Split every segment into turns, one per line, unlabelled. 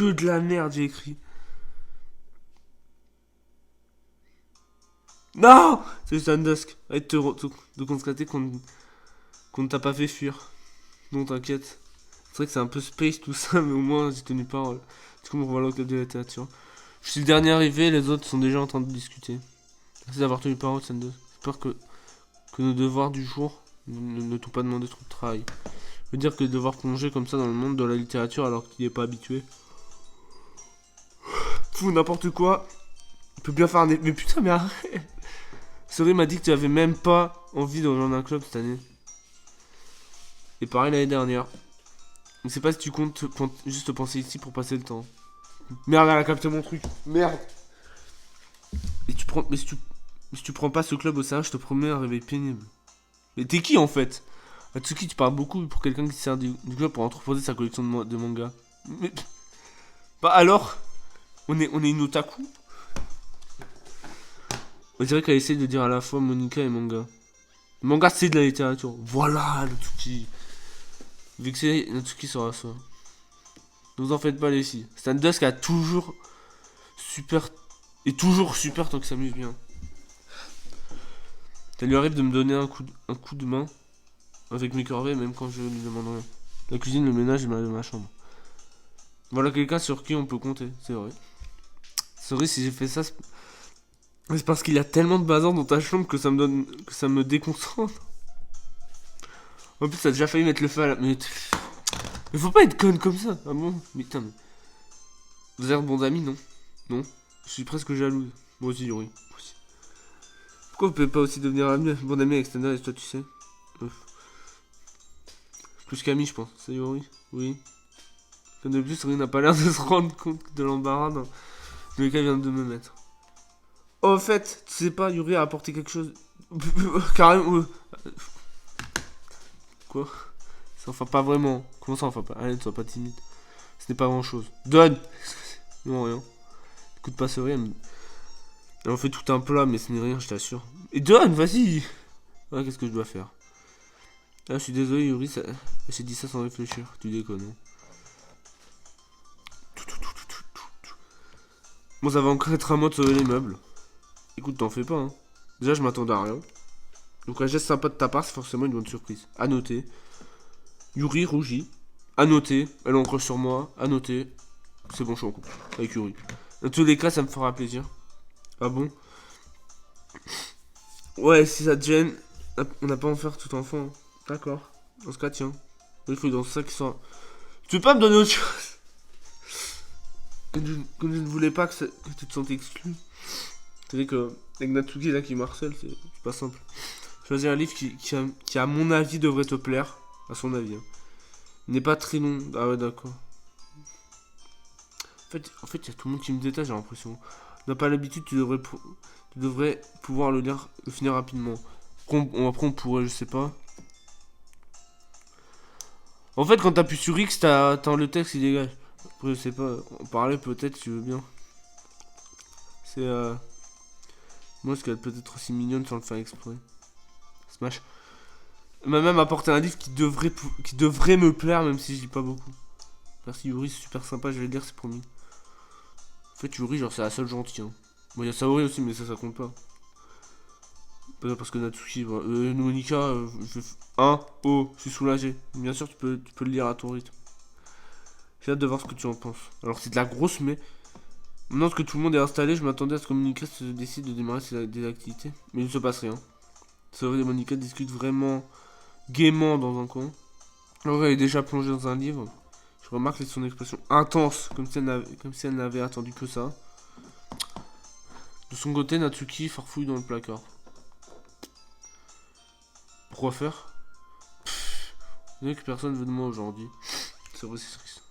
Que de la merde, j'ai écrit. Non. C'est Sandusk. Arrête de constater qu'on ne t'a pas fait fuir. Non, t'inquiète. C'est vrai que c'est un peu space tout ça, mais au moins j'ai tenu parole. C'est comme on voit le club de la littérature. Je suis le dernier arrivé, les autres sont déjà en train de discuter. Merci d'avoir tenu parole, Sandusk. J'espère que nos devoirs du jour ne t'ont pas demandé trop de travail. Je veux dire que devoir plonger comme ça dans le monde de la littérature alors qu'il n'est pas habitué. Fou, n'importe quoi. Il peut bien faire un... Mais putain, mais arrête. Sori m'a dit que tu avais même pas envie de rejoindre un club cette année. Et pareil l'année dernière. Je sais pas si tu comptes juste penser ici pour passer le temps. Merde, elle a capté mon truc. Merde. Et tu prends... Mais si tu prends pas ce club au sérieux, je te promets un réveil pénible. Mais t'es qui en fait? Atsuki, tu parles beaucoup pour quelqu'un qui sert du club pour entreposer sa collection de mangas. Mais... Bah alors, on est une otaku. On dirait qu'elle essaie de dire à la fois Monica et manga. Manga, c'est de la littérature. Voilà, Natsuki. Vexé, Natsuki sera ça. Ne vous en faites pas, les filles. Sandusk a toujours super... est toujours super tant que ça s'amuse bien. Ça lui arrive de me donner un coup de main avec mes corvées, même quand je lui demande rien. La cuisine, le ménage et ma chambre. Voilà quelqu'un sur qui on peut compter, c'est vrai. Sorry si j'ai fait ça, c'est parce qu'il y a tellement de bazar dans ta chambre que ça me déconcentre. En plus, t'as déjà failli mettre le feu à la... Mais faut pas être conne comme ça. Ah bon? Mais putain, mais... Vous êtes bons amis, non? Non? Je suis presque jalouse. Moi aussi, oui. Pourquoi vous pouvez pas aussi devenir bon ami avec Stana et toi, tu sais? Plus qu'ami, je pense. C'est Yuri? Oui. Comme de plus, rien n'a pas l'air de se rendre compte de l'embarras dans lequel vient de me mettre. Oh, au fait, tu sais pas, Yuri a apporté quelque chose. Carrément. Quoi? Ça enfin pas vraiment. Comment ça enfin pas? Allez, ne sois pas timide. Ce n'est pas grand chose. Donne! Non, rien. Écoute pas ce rien. Elle en fait tout un plat, mais ce n'est rien, je t'assure. Et donne, vas-y! Ouais, qu'est-ce que je dois faire? Ah, je suis désolé, Yuri, ça... j'ai dit ça sans réfléchir. Tu déconnes, hein. Bon, ça va encore être à moi de sauver les meubles. Écoute, t'en fais pas, hein. Déjà, je m'attendais à rien. Donc, un geste sympa de ta part, c'est forcément une bonne surprise. À noter. Yuri rougit. À noter. Elle en croche sur moi. À noter. C'est bon, je suis en couple. Avec Yuri. Dans tous les cas, ça me fera plaisir. Ah bon? Ouais, si ça te gêne, on n'a pas à en faire tout enfant. Hein. D'accord. Dans ce cas, tiens. Il faut dans ça qui soit. Tu peux pas me donner autre chose? Comme je ne voulais pas que tu te sentes exclu. C'est vrai que avec Natsuki là qui me harcèle, c'est pas simple. Choisir un livre qui à mon avis devrait te plaire. À son avis. Hein. Il n'est pas très long. Ah ouais d'accord. En fait, il y a tout le monde qui me détache, j'ai l'impression. On n'a pas l'habitude, tu devrais pouvoir le finir rapidement. Après, on pourrait, je sais pas. En fait, quand t'appuies sur X, t'as le texte, il dégage. Après, je sais pas, en parler peut-être, si tu veux bien. C'est moi, ce qu'elle peut être aussi mignonne sans le faire exprès. Smash. Elle m'a même apporté un livre qui devrait me plaire, même si je lis pas beaucoup. Merci Yuri, c'est super sympa, je vais le lire, c'est promis. En fait, Yuri, genre, c'est la seule gentille. Hein. Bon, il y a Saori aussi, mais ça compte pas. Parce que Natsuki, Monica, oh, je suis soulagé. Bien sûr, tu peux le lire à ton rythme. J'ai hâte de voir ce que tu en penses. Alors, c'est de la grosse, mais. Maintenant que tout le monde est installé, je m'attendais à ce que Monica se décide de démarrer des activités. Mais il ne se passe rien. Saori et Monica discutent vraiment gaiement dans un coin. Laura est déjà plongée dans un livre. Je remarque son expression intense, comme si elle n'avait attendu que ça. De son côté, Natsuki farfouille dans le placard. Pourquoi faire? Vous savez que personne veut de moi aujourd'hui. C'est vrai, c'est triste.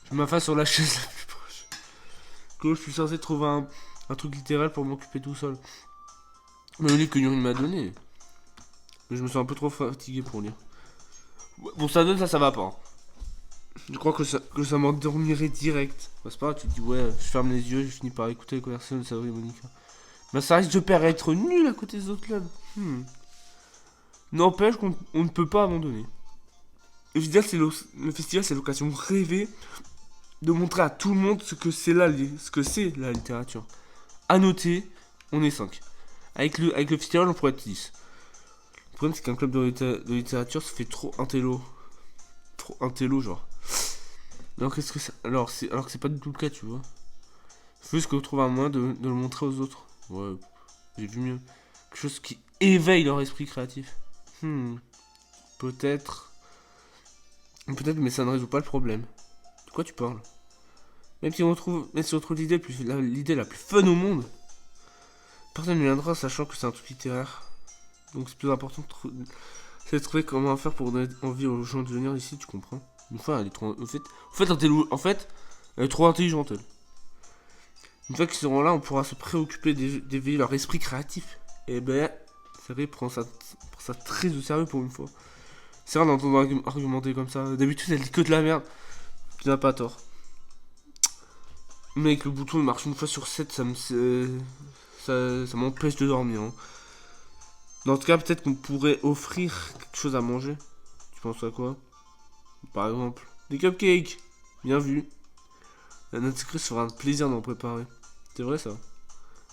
Je m'affaisse sur la chaise la plus proche. Que je suis censé trouver un truc littéral pour m'occuper tout seul. Mais le livre que Yuri m'a donné. Mais je me sens un peu trop fatigué pour lire. Bon, ça donne, ça va pas. Je crois que ça m'endormirait direct. Bah, c'est pas grave, tu te dis, ouais, je ferme les yeux, je finis par écouter les conversations de Saori et Monica. Bah, ça risque de paraître nul à côté des autres clubs. N'empêche qu'on ne peut pas abandonner. Le festival, c'est l'occasion rêvée de montrer à tout le monde ce que c'est la littérature. À noter, on est 5. Avec le festival, on pourrait être 10. Le problème, c'est qu'un club de littérature, ça fait trop intello. Trop intello, genre. Alors, qu'est-ce que ça. Alors que c'est pas du tout le cas, tu vois. Faut juste qu'on trouve un moyen de le montrer aux autres. Ouais, j'ai vu mieux. Quelque chose qui éveille leur esprit créatif. Peut-être. Peut-être, mais ça ne résout pas le problème. De quoi tu parles? Même si on trouve l'idée la plus fun au monde, personne ne viendra sachant que c'est un truc littéraire. Donc c'est plus important c'est de trouver comment faire pour donner envie aux gens de venir ici, tu comprends? Une fois, elle est trop. En fait, elle est trop intelligente, elle. Une fois qu'ils seront là, on pourra se préoccuper d'éveiller leur esprit créatif. Et ben, c'est vrai, prends ça très au sérieux pour une fois. C'est rare d'entendre argumenter comme ça. D'habitude, elle dit que de la merde. Tu n'as pas tort. Mec, le bouton il marche une fois sur 7, ça m'empêche de dormir. Hein. Dans tout cas, peut-être qu'on pourrait offrir quelque chose à manger. Tu penses à quoi? Par exemple, des cupcakes. Bien vu. La Natsuki se fera un plaisir d'en préparer. C'est vrai ça.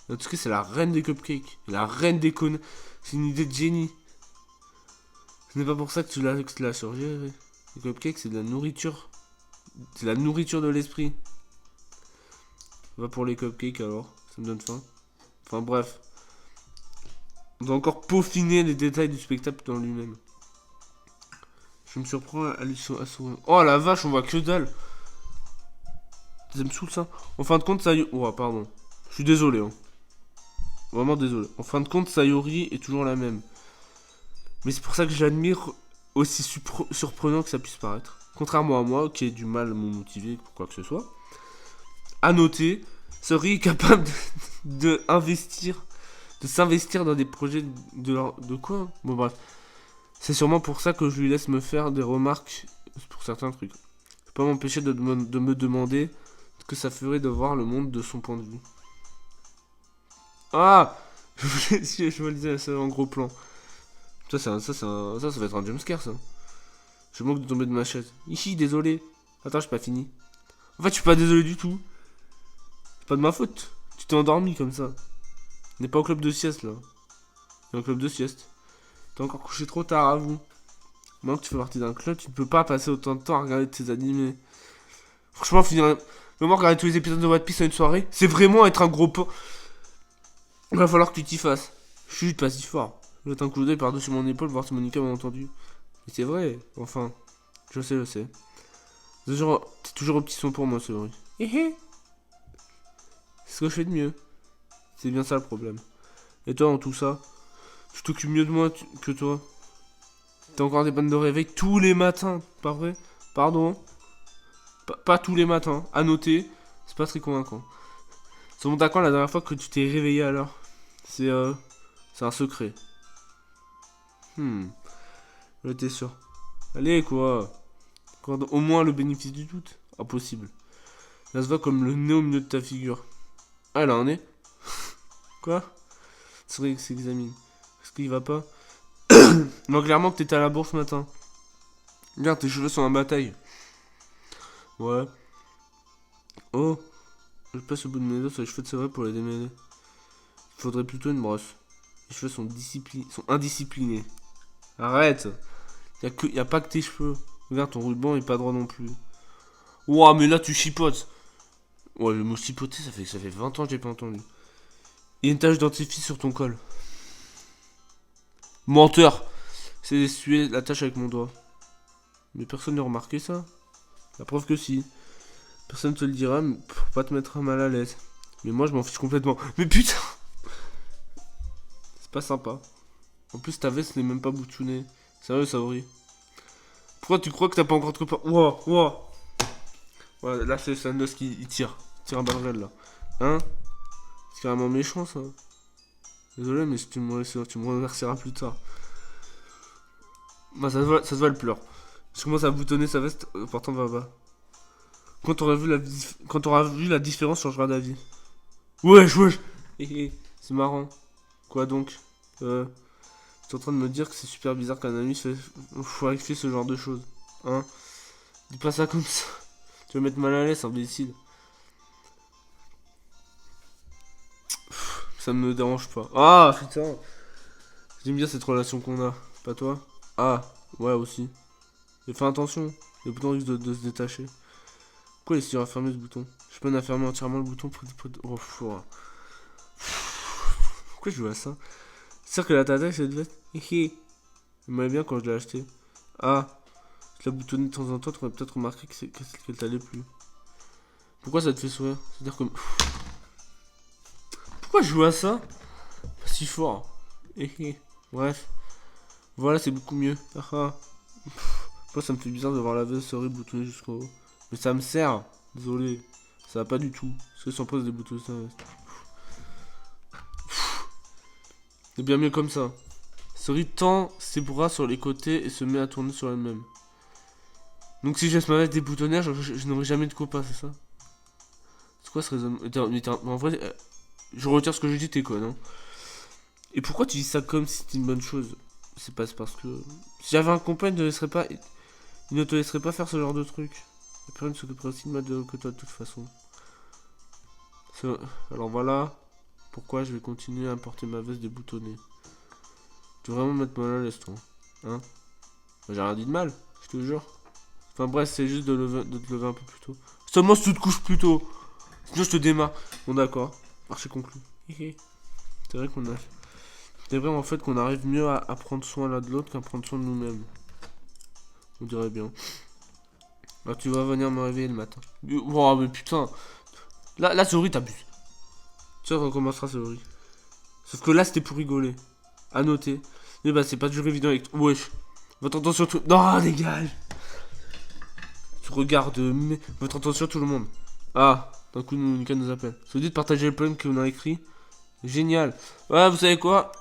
Natsuki c'est la reine des cupcakes. La reine des cônes. C'est une idée de génie. Ce n'est pas pour ça que tu l'as surgéré. Les cupcakes c'est de la nourriture. C'est la nourriture de l'esprit. Va pour les cupcakes alors. Ça me donne faim. Enfin bref. On doit encore peaufiner les détails du spectacle dans lui-même. Je me surprends à lui sourire. Oh la vache, on voit que dalle. Ça me saoule ça. En fin de compte, Sayori. Oh, pardon. Je suis désolé. Hein. Vraiment désolé. En fin de compte, Sayori est toujours la même. Mais c'est pour ça que j'admire aussi surprenant que ça puisse paraître. Contrairement à moi, qui ai du mal à me motiver pour quoi que ce soit. À noter, Sayori est capable de s'investir dans des projets de quoi? Bon bref. C'est sûrement pour ça que je lui laisse me faire des remarques pour certains trucs. Je peux pas m'empêcher de me demander ce que ça ferait de voir le monde de son point de vue. Ah je me le disais, c'est en gros plan. Ça va être un jumpscare ça. Je manque de tomber de ma chaise. Ici, désolé. Attends, j'ai pas fini. En fait, je suis pas désolé du tout. C'est pas de ma faute. Tu t'es endormi comme ça. On n'est pas au club de sieste là. C'est un club de sieste. T'es encore couché trop tard à vous. Maintenant que tu fais partie d'un club, tu ne peux pas passer autant de temps à regarder tes animés. Franchement, vraiment regarder tous les épisodes de One Piece en une soirée, c'est vraiment être un gros pot. Il va falloir que tu t'y fasses. Chut, pas si fort. Je jette un coup d'œil par-dessus mon épaule, voir si Monica m'a entendu. Mais c'est vrai, enfin. Je sais. T'es toujours au petit son pour moi, c'est vrai. C'est ce que je fais de mieux. C'est bien ça le problème. Et toi, en tout ça, tu t'occupes mieux de moi que toi. T'as encore des bandes de réveil tous les matins, pas vrai? Pardon? Pas tous les matins. À noter, c'est pas très convaincant. Ça monte à quand la dernière fois que tu t'es réveillé alors? C'est un secret. T'es sûr. Allez quoi. Accorde au moins le bénéfice du doute. Impossible. Là se voit comme le nez au milieu de ta figure. Ah, elle a un nez? Quoi? C'est vrai que s'examine. Est-ce qu'il va pas? Non, clairement que t'étais à la bourse ce matin. Regarde, tes cheveux sont en bataille. Ouais. Oh. Je passe au bout de mes doigts sur les cheveux de Sévère pour les démêler. Il faudrait plutôt une brosse. Les cheveux sont indisciplinés. Arrête. Y a pas que tes cheveux. Regarde, ton ruban est pas droit non plus. Ouah, mais là tu chipotes. Ouais, le mot chipoter, ça fait 20 ans que j'ai pas entendu. Il y a une tache dentifrice sur ton col. Menteur. C'est d'essuyer la tache avec mon doigt. Mais personne n'a remarqué ça. La preuve que si. Personne te le dira pour pas te mettre mal à l'aise. Mais moi je m'en fiche complètement. Mais putain. C'est pas sympa. En plus ta veste n'est même pas boutonnée. Sérieux Saori. Pourquoi tu crois que t'as pas encore de copain? Ouah. Ouais, là c'est Sandos qui tire. Il tire un barrel là. Hein? C'est carrément méchant ça. Désolé mais si tu me remercieras plus tard. Bah ça se voit le pleur. Je commence à boutonner sa veste, pourtant va. Quand t'auras vu la différence, changera d'avis. Wesh. C'est marrant. Quoi donc? Tu es en train de me dire que c'est super bizarre qu'un ami fait ce genre de choses. Hein? Dis pas ça comme ça. Tu vas mettre mal à l'aise, imbécile. Ça me dérange pas. Ah, putain. J'aime bien cette relation qu'on a. Pas toi? Ah, ouais, aussi. Et fais attention. Les boutons risquent de se détacher. Pourquoi il est à fermer ce bouton? Je peux fermer entièrement le bouton pour... Oh, pourquoi je joue à ça? C'est sûr que la tata, cette veste. Il m'aimait bien quand je l'ai acheté. Ah, je l'ai boutonné de temps en temps, tu aurais peut-être remarqué qu'elle t'allait plus. Pourquoi ça te fait sourire? C'est-à-dire que... Pourquoi je joue à ça? Pas si fort. Bref. Voilà, c'est beaucoup mieux. Moi, ça me fait bizarre de voir la veste souris boutonnée jusqu'en haut. Mais ça me sert. Désolé. Ça va pas du tout. Parce que sans pose des boutons, ça reste. C'est bien mieux comme ça. Souris tend ses bras sur les côtés et se met à tourner sur elle-même. Donc si je laisse ma veste déboutonnée, je n'aurai jamais de copain, c'est ça? C'est quoi ce raisonnement? En vrai, je retire ce que je dis, t'es con, hein. Et pourquoi tu dis ça comme si c'était une bonne chose? C'est pas parce que... Si j'avais un copain, il ne te laisserait pas faire ce genre de truc. Et personne ne s'occuperait aussi de moi que toi de toute façon. Alors voilà pourquoi je vais continuer à porter ma veste déboutonnée. Tu veux vraiment mettre mal à l'aise, toi? Hein? J'ai rien dit de mal, je te jure. Enfin bref, c'est juste de te lever un peu plus tôt. Seulement si tu te couches plus tôt. Sinon je te démarre. Bon d'accord, marché conclu. C'est vrai qu'on a... C'est vrai en fait qu'on arrive mieux à prendre soin l'un de l'autre qu'à prendre soin de nous-mêmes. On dirait bien. Alors tu vas venir me réveiller le matin. Oh mais putain. Là Zori t'abuses. Tu recommenceras Zori. Sauf que là c'était pour rigoler. À noter. Mais bah c'est pas toujours évident avec toi. Wesh. Votre attention tout... Non dégage. Tu regardes votre attention tout le monde. Ah, d'un coup Nika nous appelle. Ça vous dit de partager le poème qu'on a écrit. Génial. Ouais vous savez quoi?